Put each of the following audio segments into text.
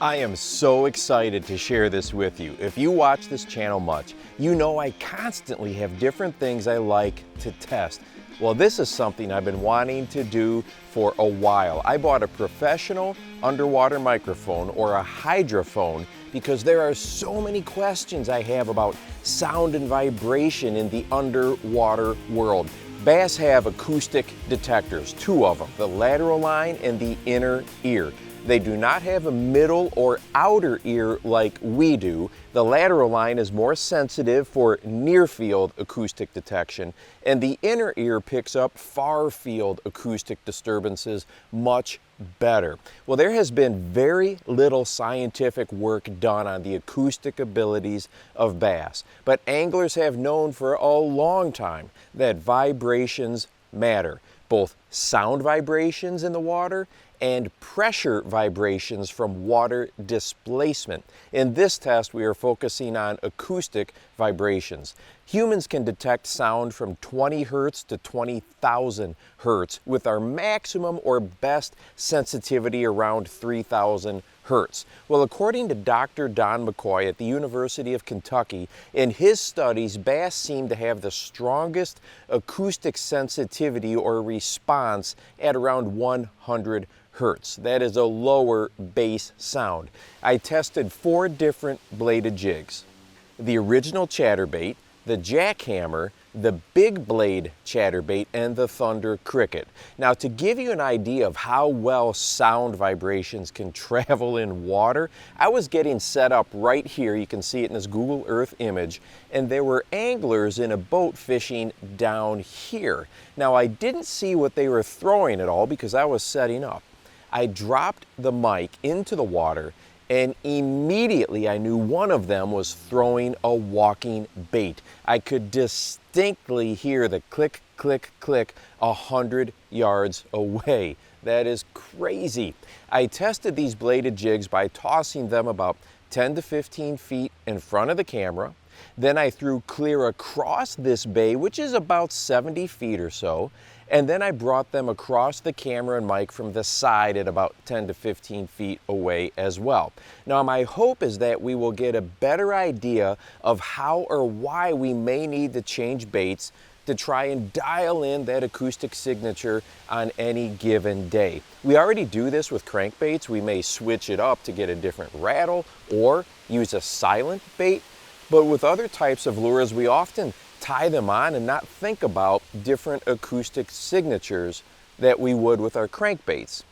I am so excited to share this with you. If you watch this channel much, you know I constantly have different things I like to test. Well, this is something I've been wanting to do for a while. I bought a professional underwater microphone, or a hydrophone, because there are so many questions I have about sound and vibration in the underwater world. Bass have acoustic detectors, two of them, the lateral line and the inner ear. They do not have a middle or outer ear like we do. The lateral line is more sensitive for near-field acoustic detection, and the inner ear picks up far-field acoustic disturbances much better. Well, there has been very little scientific work done on the acoustic abilities of bass, but anglers have known for a long time that vibrations matter, both sound vibrations in the water and pressure vibrations from water displacement. In this test, we are focusing on acoustic vibrations. Humans can detect sound from 20 hertz to 20,000 hertz, with our maximum or best sensitivity around 3,000 hertz. Well, according to Dr. Don McCoy at the University of Kentucky, in his studies, bass seem to have the strongest acoustic sensitivity or response at around 100 hertz. That is a lower bass sound. I tested 4 different bladed jigs: the original chatterbait, the Jackhammer, the big blade chatterbait, and the Thunder cricket. Now, to give you an idea of how well sound vibrations can travel in water, I was getting set up right here. You can see it in this Google Earth image, and there were anglers in a boat fishing down here. Now, I didn't see what they were throwing at all because I was setting up. I dropped the mic into the water, and immediately I knew one of them was throwing a walking bait. I could distinctly hear the click, click, click 100 yards away. That is crazy. I tested these bladed jigs by tossing them about 10 to 15 feet in front of the camera. Then I threw clear across this bay, which is about 70 feet or so, and then I brought them across the camera and mic from the side at about 10 to 15 feet away as well. Now, my hope is that we will get a better idea of how or why we may need to change baits to try and dial in that acoustic signature on any given day. We already do this with crankbaits. We may switch it up to get a different rattle or use a silent bait. But with other types of lures, we often tie them on and not think about different acoustic signatures that we would with our crankbaits.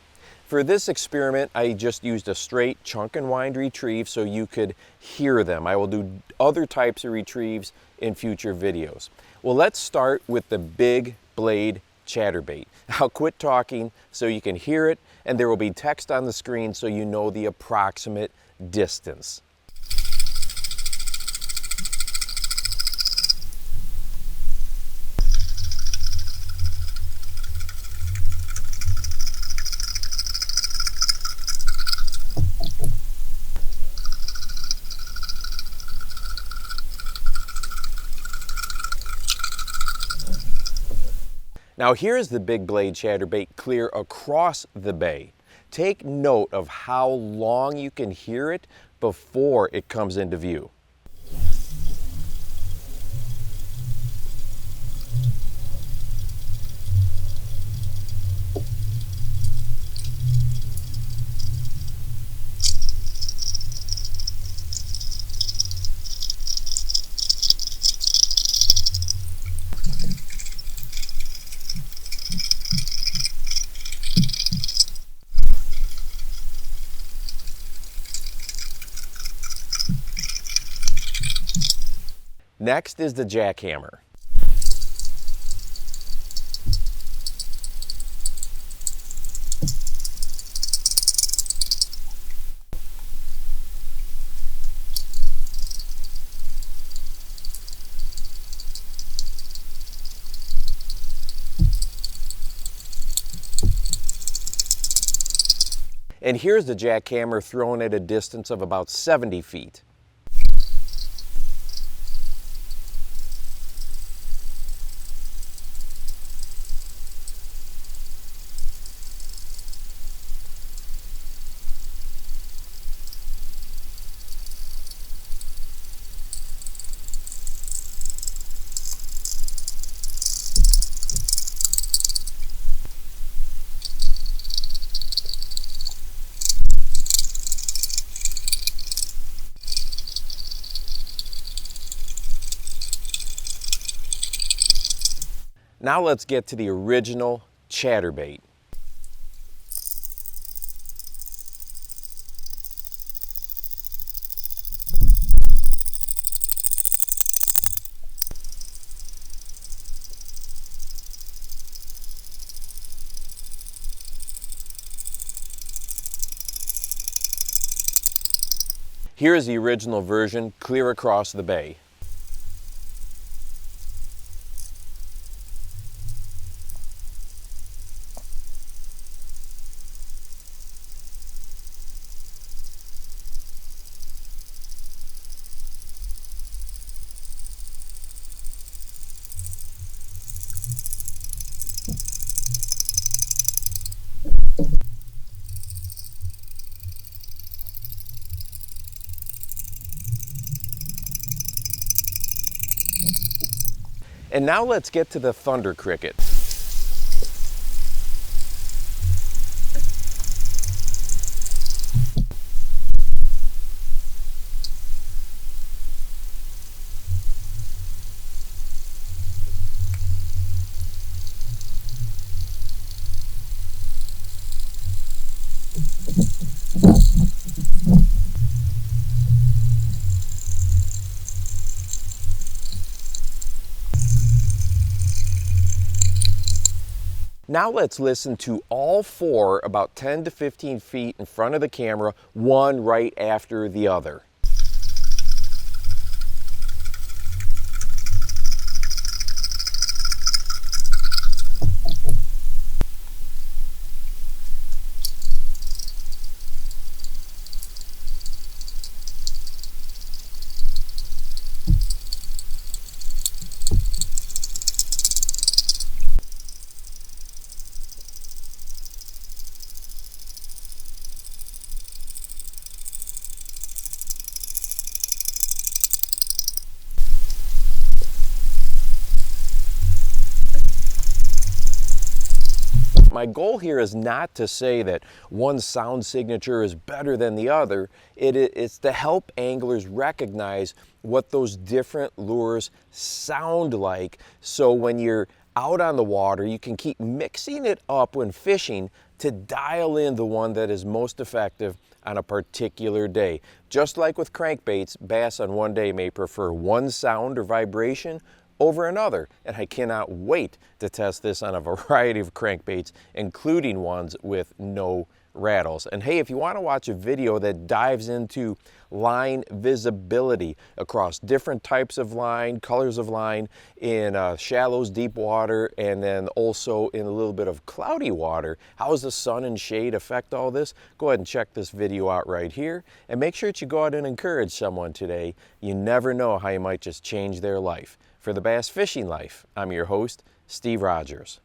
For this experiment, I just used a straight chunk and wind retrieve so you could hear them. I will do other types of retrieves in future videos. Well, let's start with the big blade chatterbait. I'll quit talking so you can hear it, and there will be text on the screen so you know the approximate distance. Now, here's the big blade chatterbait clear across the bay. Take note of how long you can hear it before it comes into view. Next is the Jackhammer. And here's the Jackhammer thrown at a distance of about 70 feet. Now let's get to the original chatterbait. Here is the original version, clear across the bay. And now let's get to the thunder cricket. Now let's listen to all four about 10 to 15 feet in front of the camera, one right after the other. My goal here is not to say that one sound signature is better than the other. It's to help anglers recognize what those different lures sound like, so when you're out on the water, you can keep mixing it up when fishing to dial in the one that is most effective on a particular day. Just like with crankbaits, bass on one day may prefer one sound or vibration over another, and I cannot wait to test this on a variety of crankbaits, including ones with no rattles. And hey, if you want to watch a video that dives into line visibility across different types of line, colors of line, in shallows, deep water, and then also in a little bit of cloudy water, how does the sun and shade affect all this? Go ahead and check this video out right here, and make sure that you go out and encourage someone today. You never know how you might just change their life. For the Bass Fishing Life, I'm your host, Steve Rogers.